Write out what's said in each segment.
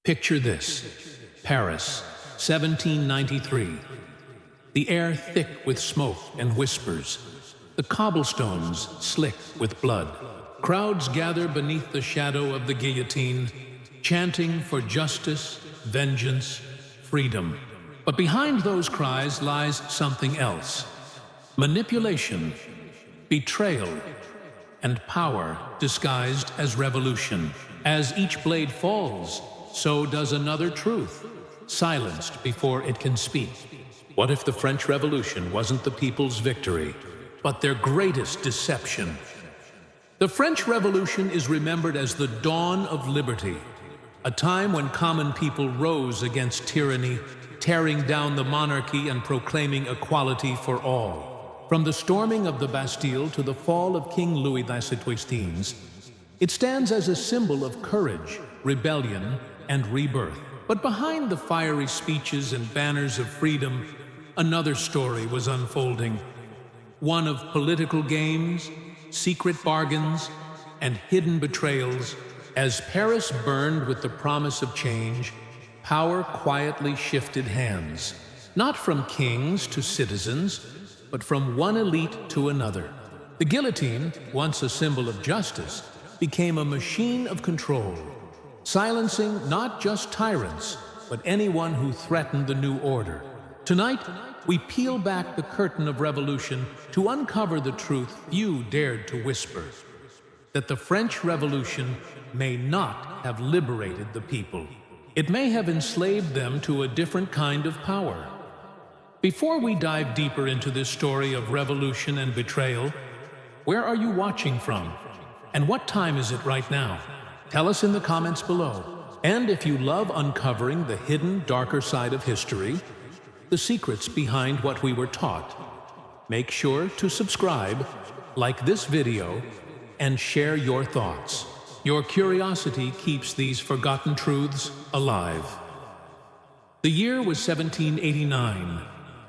Picture this: Paris, 1793. The air thick with smoke and whispers. The cobblestones slick with blood. Crowds gather beneath the shadow of the guillotine, chanting for justice, vengeance, freedom. But behind those cries lies something else: manipulation, betrayal, and power disguised as revolution. As each blade falls, so does another truth, silenced before it can speak. What if the French Revolution wasn't the people's victory, but their greatest deception? The French Revolution is remembered as the dawn of liberty, a time when common people rose against tyranny, tearing down the monarchy and proclaiming equality for all. From the storming of the Bastille to the fall of King Louis XVI, it stands as a symbol of courage, rebellion, and rebirth. But behind the fiery speeches and banners of freedom, another story was unfolding. One of political games, secret bargains, and hidden betrayals. As Paris burned with the promise of change, power quietly shifted hands, not from kings to citizens, but from one elite to another. The guillotine, once a symbol of justice, became a machine of control, silencing not just tyrants, but anyone who threatened the new order. Tonight, we peel back the curtain of revolution to uncover the truth few dared to whisper: that the French Revolution may not have liberated the people. It may have enslaved them to a different kind of power. Before we dive deeper into this story of revolution and betrayal, where are you watching from? And what time is it right now? Tell us in the comments below. And if you love uncovering the hidden, darker side of history, the secrets behind what we were taught, make sure to subscribe, like this video, and share your thoughts. Your curiosity keeps these forgotten truths alive. The year was 1789.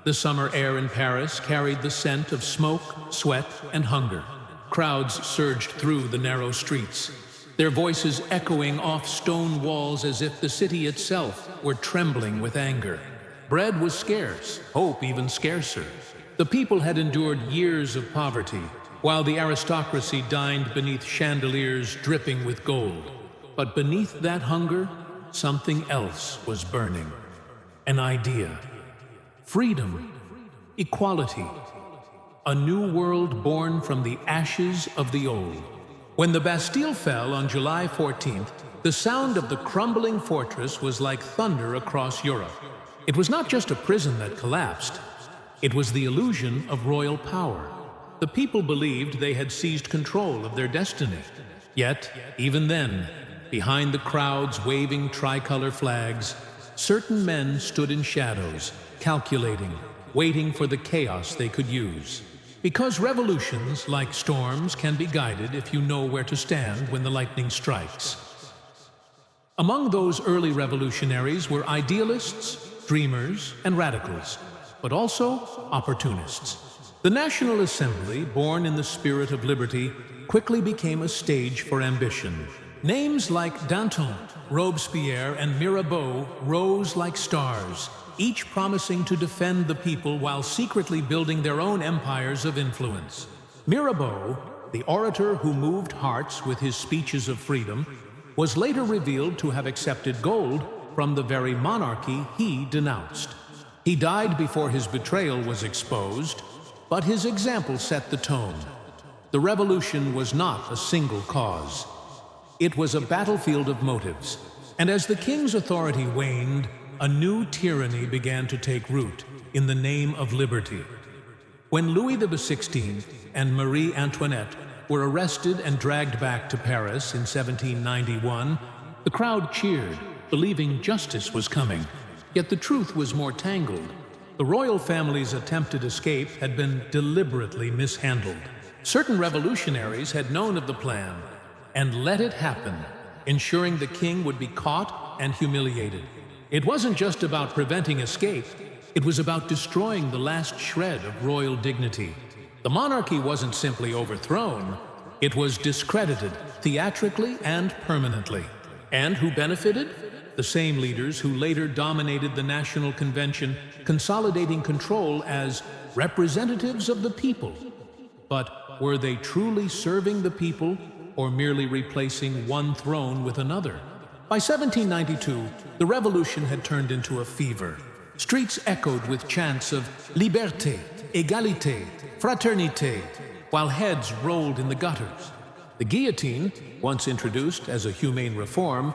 The summer air in Paris carried the scent of smoke, sweat, and hunger. Crowds surged through the narrow streets, their voices echoing off stone walls as if the city itself were trembling with anger. Bread was scarce, hope even scarcer. The people had endured years of poverty, while the aristocracy dined beneath chandeliers dripping with gold. But beneath that hunger, something else was burning. An idea. Freedom. Equality. A new world born from the ashes of the old. When the Bastille fell on July 14th, the sound of the crumbling fortress was like thunder across Europe. It was not just a prison that collapsed. It was the illusion of royal power. The people believed they had seized control of their destiny. Yet, even then, behind the crowds waving tricolor flags, certain men stood in shadows, calculating, waiting for the chaos they could use. Because revolutions, like storms, can be guided if you know where to stand when the lightning strikes. Among those early revolutionaries were idealists, dreamers, and radicals, but also opportunists. The National Assembly, born in the spirit of liberty, quickly became a stage for ambition. Names like Danton, Robespierre, and Mirabeau rose like stars, each promising to defend the people while secretly building their own empires of influence. Mirabeau, the orator who moved hearts with his speeches of freedom, was later revealed to have accepted gold from the very monarchy he denounced. He died before his betrayal was exposed, but his example set the tone. The revolution was not a single cause. It was a battlefield of motives, and as the king's authority waned, a new tyranny began to take root in the name of liberty. When Louis XVI and Marie Antoinette were arrested and dragged back to Paris in 1791, the crowd cheered, believing justice was coming. Yet the truth was more tangled. The royal family's attempted escape had been deliberately mishandled. Certain revolutionaries had known of the plan and let it happen, ensuring the king would be caught and humiliated. It wasn't just about preventing escape, it was about destroying the last shred of royal dignity. The monarchy wasn't simply overthrown, it was discredited theatrically and permanently. And who benefited? the same leaders who later dominated the National Convention, consolidating control as representatives of the people. But were they truly serving the people or merely replacing one throne with another? By 1792, the revolution had turned into a fever. Streets echoed with chants of liberté, égalité, fraternité, while heads rolled in the gutters. The guillotine, once introduced as a humane reform,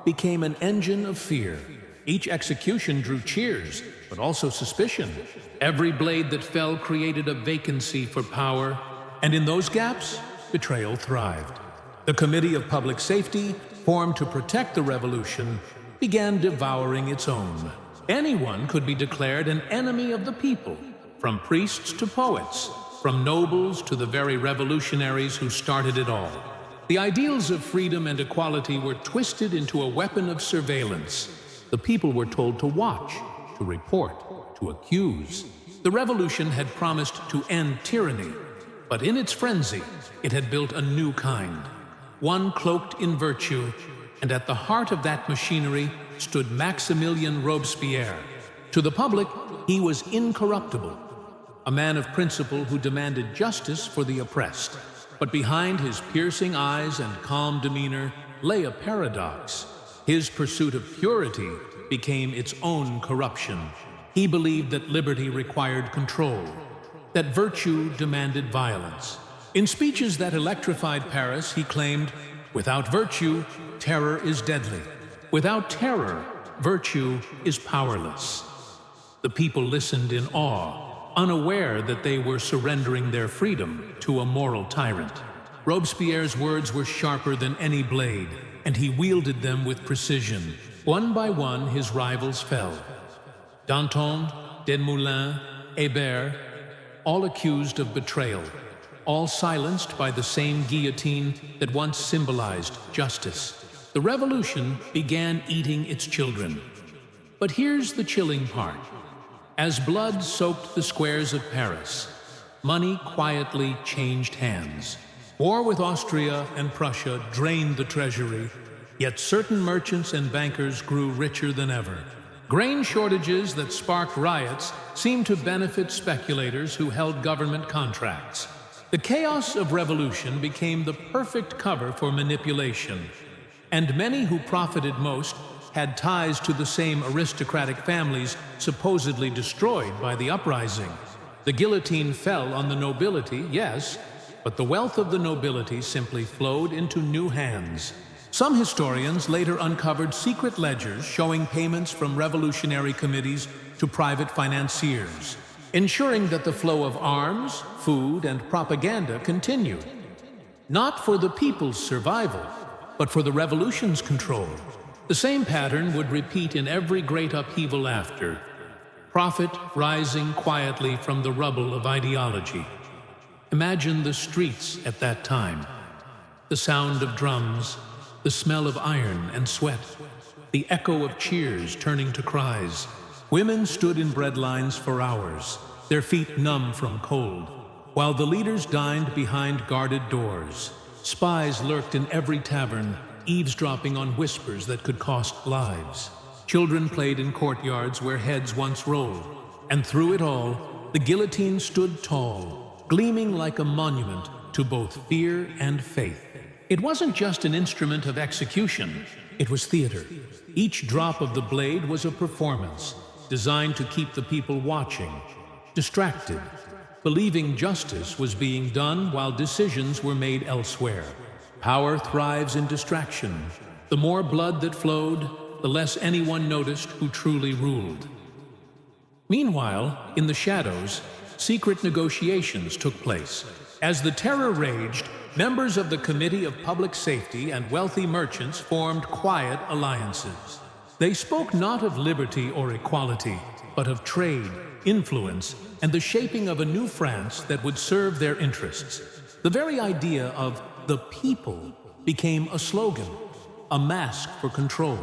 became an engine of fear. Each execution drew cheers, but also suspicion. Every blade that fell created a vacancy for power, and in those gaps, betrayal thrived. The Committee of Public Safety, formed to protect the revolution, began devouring its own. Anyone could be declared an enemy of the people, from priests to poets, from nobles to the very revolutionaries who started it all. The ideals of freedom and equality were twisted into a weapon of surveillance. The people were told to watch, to report, to accuse. The revolution had promised to end tyranny, but in its frenzy, it had built a new kind, one cloaked in virtue, and at the heart of that machinery stood Maximilien Robespierre. To the public, he was incorruptible, a man of principle who demanded justice for the oppressed. But behind his piercing eyes and calm demeanor lay a paradox. His pursuit of purity became its own corruption. He believed that liberty required control, that virtue demanded violence. In speeches that electrified Paris, he claimed, "Without virtue, terror is deadly. Without terror, virtue is powerless." The people listened in awe, unaware that they were surrendering their freedom to a moral tyrant. Robespierre's words were sharper than any blade, and he wielded them with precision. One by one, his rivals fell. Danton, Desmoulins, Hébert, all accused of betrayal, all silenced by the same guillotine that once symbolized justice. The revolution began eating its children. But here's the chilling part. As blood soaked the squares of Paris, money quietly changed hands. War with Austria and Prussia drained the treasury, yet certain merchants and bankers grew richer than ever. Grain shortages that sparked riots seemed to benefit speculators who held government contracts. The chaos of revolution became the perfect cover for manipulation, and many who profited most had ties to the same aristocratic families supposedly destroyed by the uprising. The guillotine fell on the nobility, yes, but the wealth of the nobility simply flowed into new hands. Some historians later uncovered secret ledgers showing payments from revolutionary committees to private financiers, ensuring that the flow of arms, food, and propaganda continued. Not for the people's survival, but for the revolution's control. The same pattern would repeat in every great upheaval after. Profit rising quietly from the rubble of ideology. Imagine the streets at that time. The sound of drums, the smell of iron and sweat, the echo of cheers turning to cries. Women stood in bread lines for hours, their feet numb from cold, while the leaders dined behind guarded doors. Spies lurked in every tavern, eavesdropping on whispers that could cost lives. Children played in courtyards where heads once rolled, and through it all, the guillotine stood tall, gleaming like a monument to both fear and faith. It wasn't just an instrument of execution, it was theater. Each drop of the blade was a performance, designed to keep the people watching, distracted, believing justice was being done while decisions were made elsewhere. Power thrives in distraction. The more blood that flowed, the less anyone noticed who truly ruled. Meanwhile, in the shadows, secret negotiations took place. As the terror raged, members of the Committee of Public Safety and wealthy merchants formed quiet alliances. They spoke not of liberty or equality, but of trade, influence, and the shaping of a new France that would serve their interests. The very idea of the people became a slogan, a mask for control.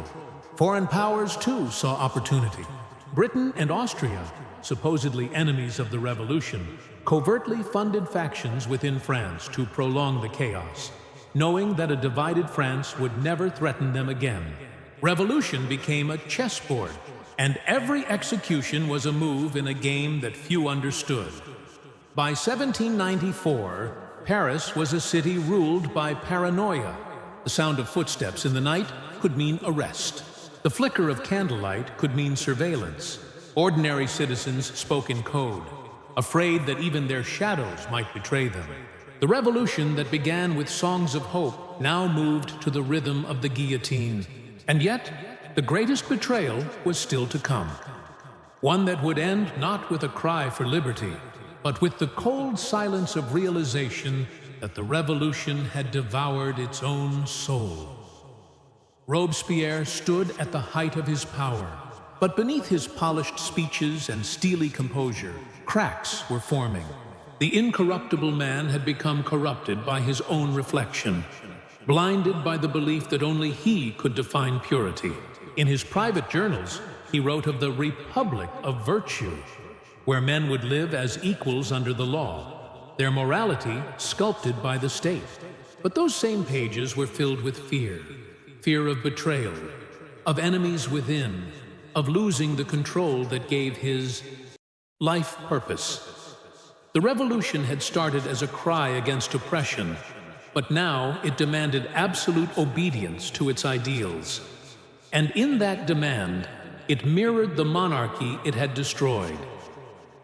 Foreign powers, too, saw opportunity. Britain and Austria, supposedly enemies of the revolution, covertly funded factions within France to prolong the chaos, knowing that a divided France would never threaten them again. Revolution became a chessboard, and every execution was a move in a game that few understood. By 1794, Paris was a city ruled by paranoia. The sound of footsteps in the night could mean arrest. The flicker of candlelight could mean surveillance. Ordinary citizens spoke in code, afraid that even their shadows might betray them. The revolution that began with songs of hope now moved to the rhythm of the guillotine. And yet, the greatest betrayal was still to come. One that would end not with a cry for liberty, but with the cold silence of realization that the revolution had devoured its own soul. Robespierre stood at the height of his power, but beneath his polished speeches and steely composure, cracks were forming. The incorruptible man had become corrupted by his own reflection, blinded by the belief that only he could define purity. In his private journals, he wrote of the Republic of Virtue, where men would live as equals under the law, their morality sculpted by the state. But those same pages were filled with fear. Fear of betrayal, of enemies within, of losing the control that gave his life purpose. The revolution had started as a cry against oppression, but now it demanded absolute obedience to its ideals. And in that demand, it mirrored the monarchy it had destroyed.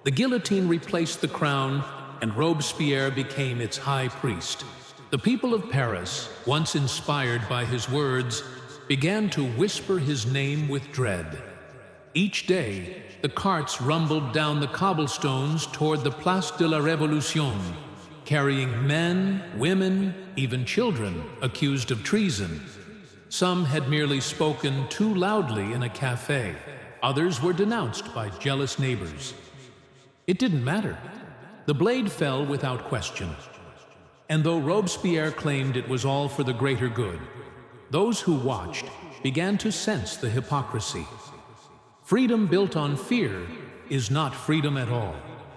The guillotine replaced the crown, and Robespierre became its high priest. The people of Paris, once inspired by his words, began to whisper his name with dread. Each day, the carts rumbled down the cobblestones toward the Place de la Révolution, carrying men, women, even children accused of treason. Some had merely spoken too loudly in a cafe. Others were denounced by jealous neighbors. It didn't matter. The blade fell without question. And though Robespierre claimed it was all for the greater good, those who watched began to sense the hypocrisy. Freedom built on fear is not freedom at all.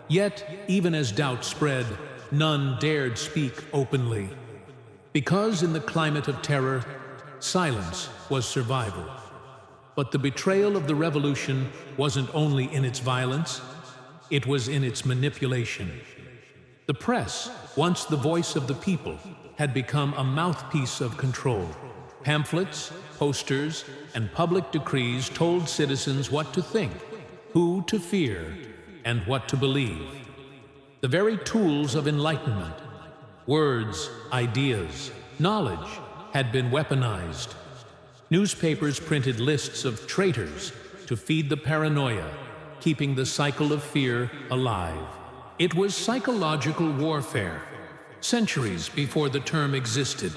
Yet, even as doubt spread, none dared speak openly. Because in the climate of terror, silence was survival. But the betrayal of the revolution wasn't only in its violence, it was in its manipulation. The press, once the voice of the people, had become a mouthpiece of control. Pamphlets, posters, and public decrees told citizens what to think, who to fear, and what to believe. The very tools of enlightenment, words, ideas, knowledge, had been weaponized. Newspapers printed lists of traitors to feed the paranoia, keeping the cycle of fear alive. It was psychological warfare, centuries before the term existed.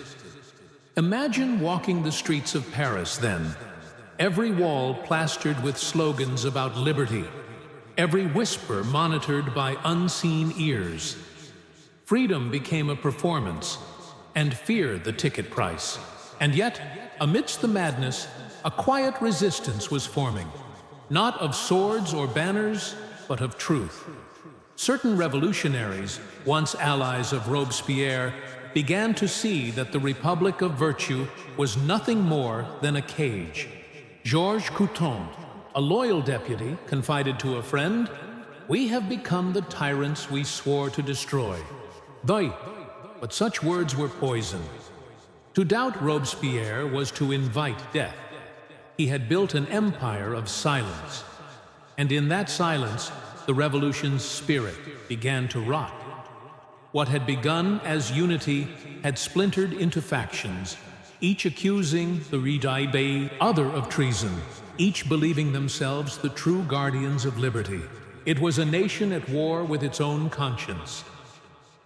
Imagine walking the streets of Paris then, every wall plastered with slogans about liberty, every whisper monitored by unseen ears. Freedom became a performance, and fear the ticket price. And yet, amidst the madness, a quiet resistance was forming, not of swords or banners, but of truth. Certain revolutionaries, once allies of Robespierre, began to see that the Republic of Virtue was nothing more than a cage. Georges Couthon, a loyal deputy, confided to a friend, "We have become the tyrants we swore to destroy." But such words were poison. To doubt Robespierre was to invite death. He had built an empire of silence. And in that silence, the revolution's spirit began to rot. What had begun as unity had splintered into factions, each accusing the other of treason, each believing themselves the true guardians of liberty. It was a nation at war with its own conscience.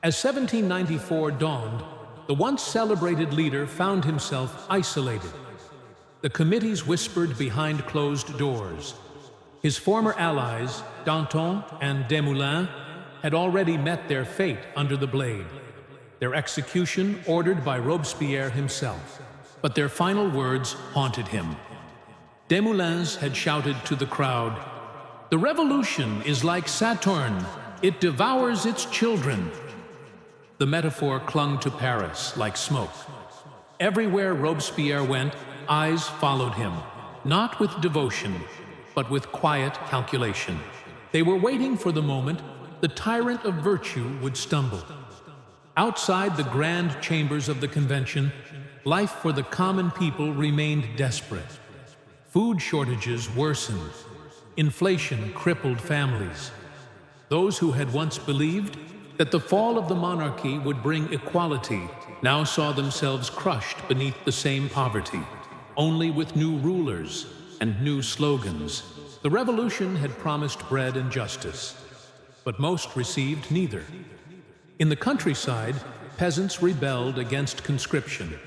As 1794 dawned, the once celebrated leader found himself isolated. The committees whispered behind closed doors. His former allies, Danton and Desmoulins, had already met their fate under the blade, their execution ordered by Robespierre himself. But their final words haunted him. Desmoulins had shouted to the crowd, "The revolution is like Saturn, it devours its children." The metaphor clung to Paris like smoke. Everywhere Robespierre went, eyes followed him, not with devotion, but with quiet calculation. They were waiting for the moment the tyrant of virtue would stumble. Outside the grand chambers of the convention, life for the common people remained desperate. Food shortages worsened. Inflation crippled families. Those who had once believed that the fall of the monarchy would bring equality now saw themselves crushed beneath the same poverty, only with new rulers and new slogans. The revolution had promised bread and justice, but most received neither. In the countryside, peasants rebelled against conscription.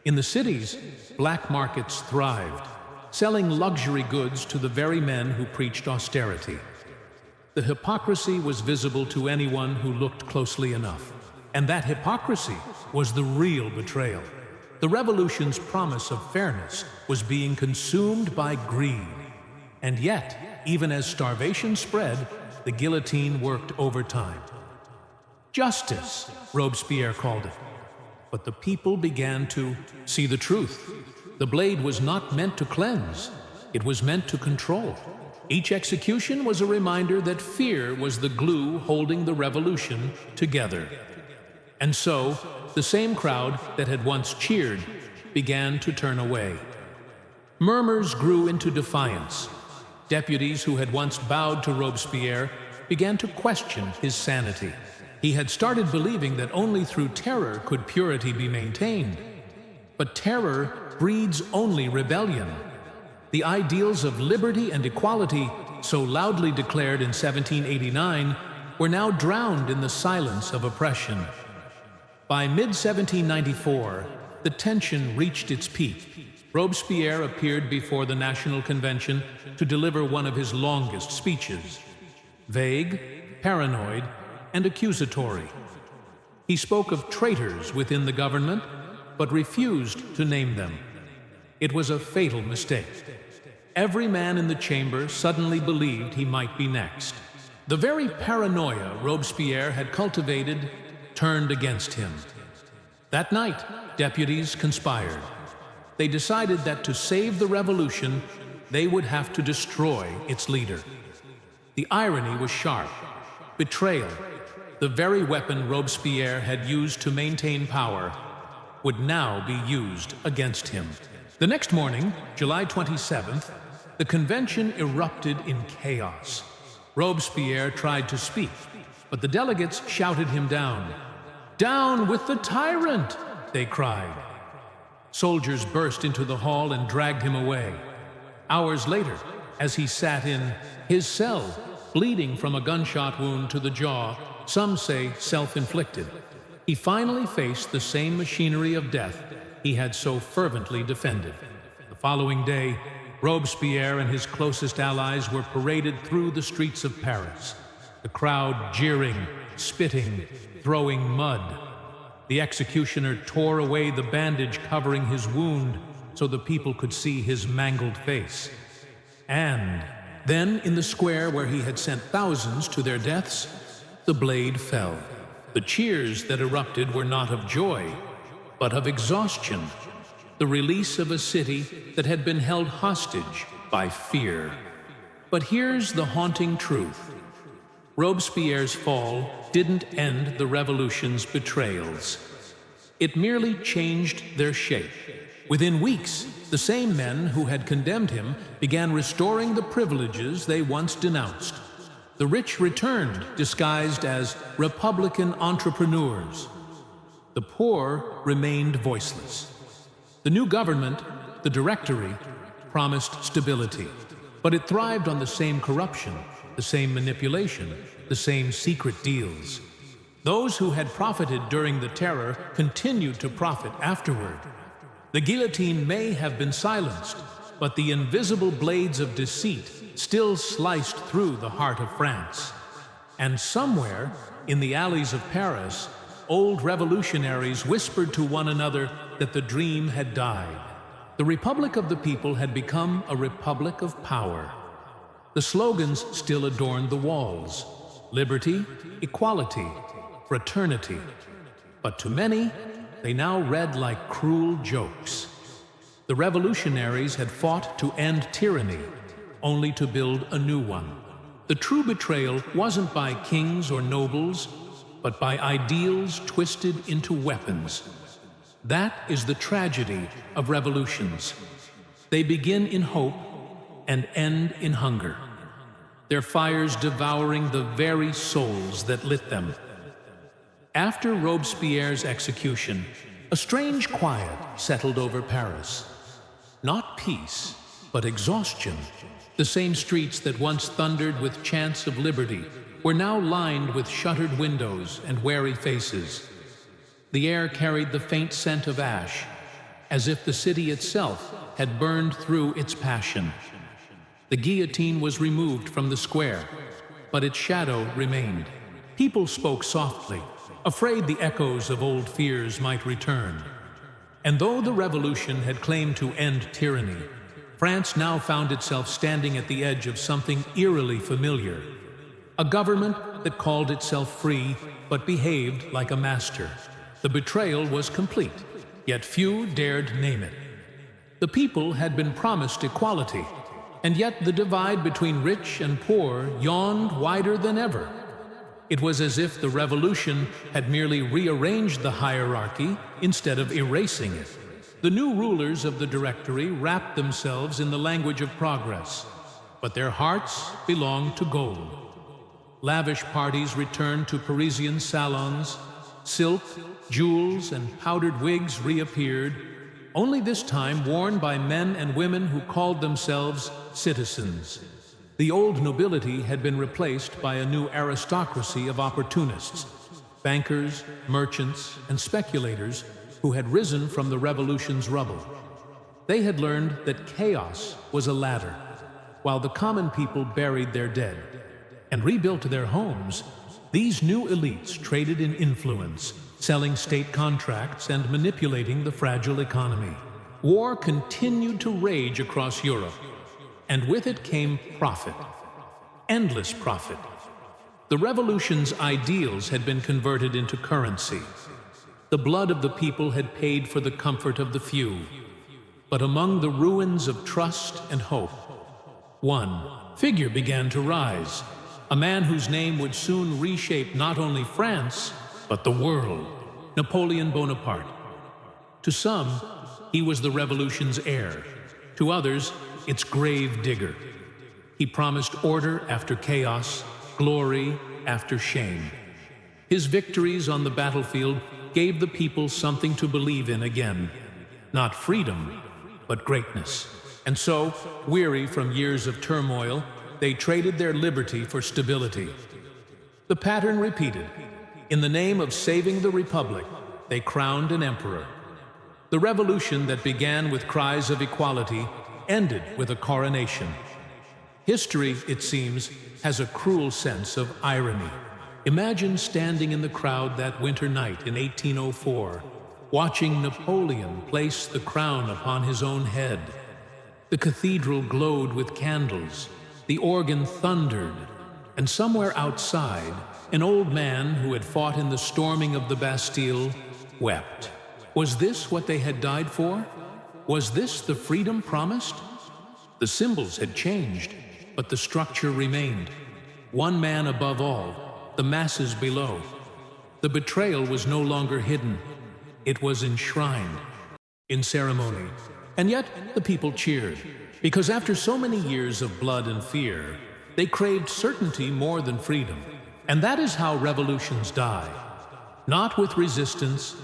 In the cities, black markets thrived, selling luxury goods to the very men who preached austerity. The hypocrisy was visible to anyone who looked closely enough, and that hypocrisy was the real betrayal. The revolution's promise of fairness was being consumed by greed. And yet, even as starvation spread, the guillotine worked overtime. Justice, Robespierre called it. But the people began to see the truth. The blade was not meant to cleanse, it was meant to control. Each execution was a reminder that fear was the glue holding the revolution together. And so, the same crowd that had once cheered began to turn away. Murmurs grew into defiance. Deputies who had once bowed to Robespierre began to question his sanity. He had started believing that only through terror could purity be maintained. But terror breeds only rebellion. The ideals of liberty and equality, so loudly declared in 1789, were now drowned in the silence of oppression. By mid-1794, the tension reached its peak. Robespierre appeared before the National Convention to deliver one of his longest speeches. Vague, paranoid, and accusatory. He spoke of traitors within the government, but refused to name them. It was a fatal mistake. Every man in the chamber suddenly believed he might be next. The very paranoia Robespierre had cultivated turned against him. That night, deputies conspired. They decided that to save the revolution, they would have to destroy its leader. The irony was sharp. Betrayal, the very weapon Robespierre had used to maintain power, would now be used against him. The next morning, July 27th, the convention erupted in chaos. Robespierre tried to speak, but the delegates shouted him down. "Down with the tyrant!" they cried. Soldiers burst into the hall and dragged him away. Hours later, as he sat in his cell, bleeding from a gunshot wound to the jaw, some say self-inflicted, he finally faced the same machinery of death he had so fervently defended. The following day, Robespierre and his closest allies were paraded through the streets of Paris, the crowd jeering, spitting, throwing mud. The executioner tore away the bandage covering his wound so the people could see his mangled face. And then, in the square where he had sent thousands to their deaths, the blade fell. The cheers that erupted were not of joy, but of exhaustion, the release of a city that had been held hostage by fear. But here's the haunting truth. Robespierre's fall didn't end the revolution's betrayals. It merely changed their shape. Within weeks, the same men who had condemned him began restoring the privileges they once denounced. The rich returned, disguised as Republican entrepreneurs. The poor remained voiceless. The new government, the Directory, promised stability, but it thrived on the same corruption, the same manipulation, the same secret deals. Those who had profited during the terror continued to profit afterward. The guillotine may have been silenced, but the invisible blades of deceit still sliced through the heart of France. And somewhere, in the alleys of Paris, old revolutionaries whispered to one another that the dream had died. The Republic of the People had become a republic of power. The slogans still adorned the walls: liberty, equality, fraternity. But to many, they now read like cruel jokes. The revolutionaries had fought to end tyranny, only to build a new one. The true betrayal wasn't by kings or nobles, but by ideals twisted into weapons. That is the tragedy of revolutions. They begin in hope and end in hunger, their fires devouring the very souls that lit them. After Robespierre's execution, a strange quiet settled over Paris. Not peace, but exhaustion. The same streets that once thundered with chants of liberty were now lined with shuttered windows and wary faces. The air carried the faint scent of ash, as if the city itself had burned through its passion. The guillotine was removed from the square, but its shadow remained. People spoke softly, afraid the echoes of old fears might return. And though the revolution had claimed to end tyranny, France now found itself standing at the edge of something eerily familiar. A government that called itself free, but behaved like a master. The betrayal was complete, yet few dared name it. The people had been promised equality, and yet the divide between rich and poor yawned wider than ever. It was as if the revolution had merely rearranged the hierarchy instead of erasing it. The new rulers of the Directory wrapped themselves in the language of progress, but their hearts belonged to gold. Lavish parties returned to Parisian salons. Silk, jewels, and powdered wigs reappeared, only this time worn by men and women who called themselves citizens. The old nobility had been replaced by a new aristocracy of opportunists, bankers, merchants, and speculators who had risen from the revolution's rubble. They had learned that chaos was a ladder, while the common people buried their dead and rebuilt their homes. These new elites traded in influence, selling state contracts and manipulating the fragile economy. War continued to rage across Europe, and with it came profit, endless profit. The revolution's ideals had been converted into currency. The blood of the people had paid for the comfort of the few. But among the ruins of trust and hope, one figure began to rise, a man whose name would soon reshape not only France, but the world, Napoleon Bonaparte. To some, he was the revolution's heir. To others, its grave digger. He promised order after chaos, glory after shame. His victories on the battlefield gave the people something to believe in again. Not freedom, but greatness. And so, weary from years of turmoil, they traded their liberty for stability. The pattern repeated. In the name of saving the Republic, they crowned an emperor. The revolution that began with cries of equality ended with a coronation. History, it seems, has a cruel sense of irony. Imagine standing in the crowd that winter night in 1804, watching Napoleon place the crown upon his own head. The cathedral glowed with candles, the organ thundered, and somewhere outside, an old man who had fought in the storming of the Bastille wept. Was this what they had died for? Was this the freedom promised? The symbols had changed, but the structure remained. One man above all, the masses below. The betrayal was no longer hidden. It was enshrined in ceremony. And yet the people cheered, because after so many years of blood and fear, they craved certainty more than freedom. And that is how revolutions die, not with resistance,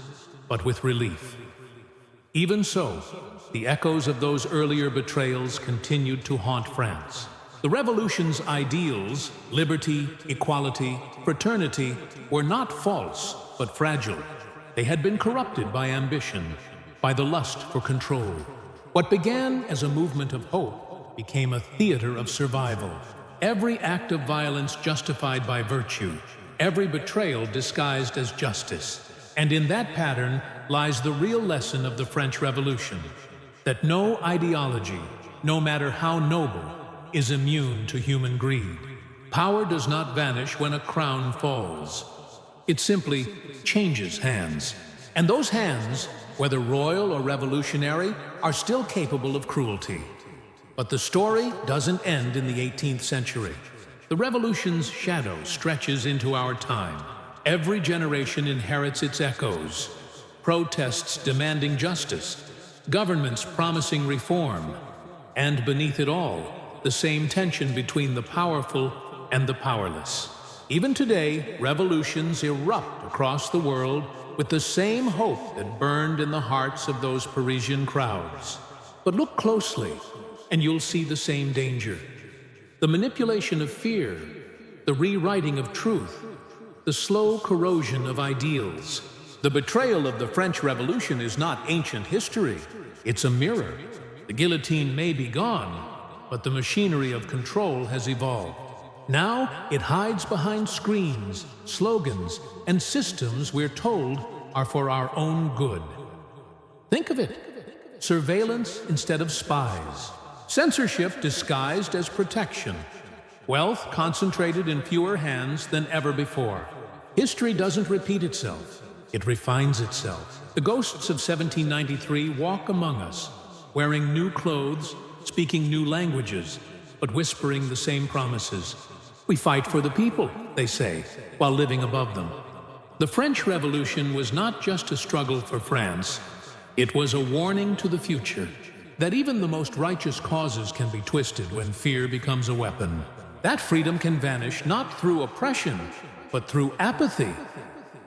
but with relief. Even so, the echoes of those earlier betrayals continued to haunt France. The revolution's ideals, liberty, equality, fraternity, were not false, but fragile. They had been corrupted by ambition, by the lust for control. What began as a movement of hope became a theater of survival. Every act of violence justified by virtue, every betrayal disguised as justice. And in that pattern lies the real lesson of the French Revolution, that no ideology, no matter how noble, is immune to human greed. Power does not vanish when a crown falls. It simply changes hands. And those hands whether royal or revolutionary, are still capable of cruelty. But the story doesn't end in the 18th century. The revolution's shadow stretches into our time. Every generation inherits its echoes. Protests demanding justice, governments promising reform, and beneath it all, the same tension between the powerful and the powerless. Even today, revolutions erupt across the world with the same hope that burned in the hearts of those Parisian crowds. But look closely, and you'll see the same danger. The manipulation of fear, the rewriting of truth, the slow corrosion of ideals. The betrayal of the French Revolution is not ancient history. It's a mirror. The guillotine may be gone, but the machinery of control has evolved. Now it hides behind screens, slogans, and systems we're told are for our own good. Think of it. Surveillance instead of spies. Censorship disguised as protection. Wealth concentrated in fewer hands than ever before. History doesn't repeat itself. It refines itself. The ghosts of 1793 walk among us, wearing new clothes, speaking new languages, but whispering the same promises. We fight for the people, they say, while living above them. The French Revolution was not just a struggle for France. It was a warning to the future, that even the most righteous causes can be twisted when fear becomes a weapon. That freedom can vanish not through oppression, but through apathy.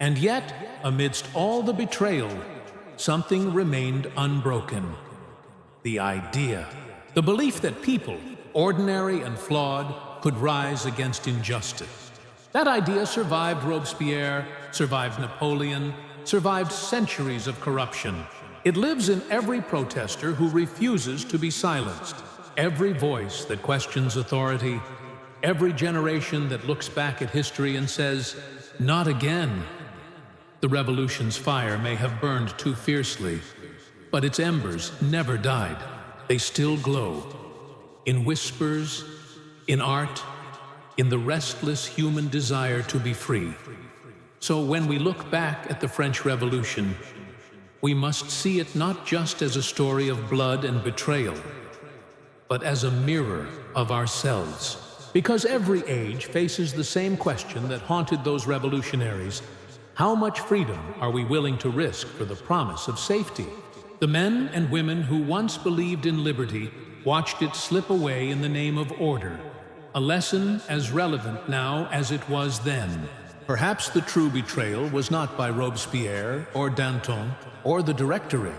And yet, amidst all the betrayal, something remained unbroken. The idea, the belief that people, ordinary and flawed, could rise against injustice. That idea survived Robespierre, survived Napoleon, survived centuries of corruption. It lives in every protester who refuses to be silenced, every voice that questions authority, every generation that looks back at history and says, "Not again." The revolution's fire may have burned too fiercely, but its embers never died. They still glow. In whispers, in art, in the restless human desire to be free. So when we look back at the French Revolution, we must see it not just as a story of blood and betrayal, but as a mirror of ourselves. Because every age faces the same question that haunted those revolutionaries: how much freedom are we willing to risk for the promise of safety? The men and women who once believed in liberty watched it slip away in the name of order, a lesson as relevant now as it was then. Perhaps the true betrayal was not by Robespierre or Danton or the Directorate.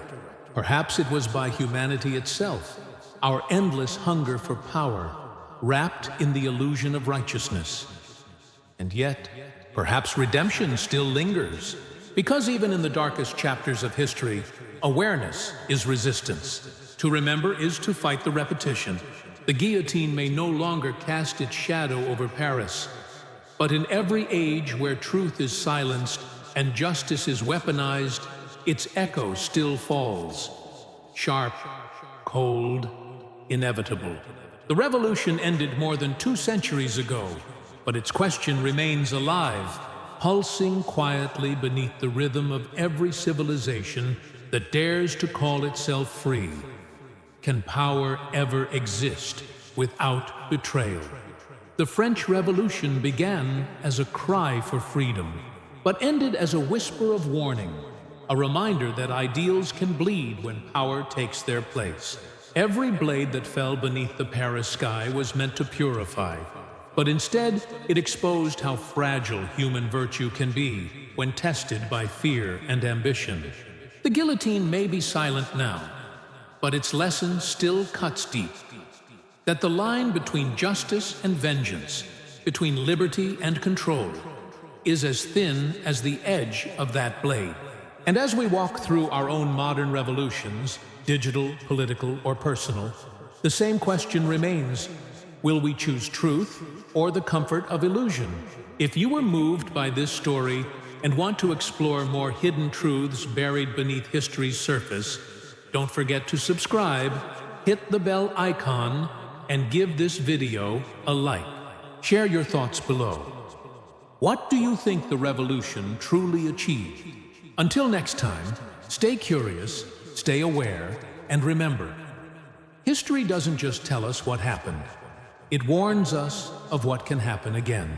Perhaps it was by humanity itself, our endless hunger for power, wrapped in the illusion of righteousness. And yet, perhaps redemption still lingers, because even in the darkest chapters of history, awareness is resistance. To remember is to fight the repetition. The guillotine may no longer cast its shadow over Paris, but in every age where truth is silenced and justice is weaponized, its echo still falls. Sharp, cold, inevitable. The revolution ended more than 2 centuries ago, but its question remains alive, pulsing quietly beneath the rhythm of every civilization that dares to call itself free. Can power ever exist without betrayal? The French Revolution began as a cry for freedom, but ended as a whisper of warning, a reminder that ideals can bleed when power takes their place. Every blade that fell beneath the Paris sky was meant to purify, but instead it exposed how fragile human virtue can be when tested by fear and ambition. The guillotine may be silent now, but its lesson still cuts deep. That the line between justice and vengeance, between liberty and control, is as thin as the edge of that blade. And as we walk through our own modern revolutions, digital, political, or personal, the same question remains: will we choose truth or the comfort of illusion? If you were moved by this story and want to explore more hidden truths buried beneath history's surface, don't forget to subscribe, hit the bell icon, and give this video a like. Share your thoughts below. What do you think the revolution truly achieved? Until next time, Stay curious, stay aware, and remember, history doesn't just tell us what happened. It warns us of what can happen again.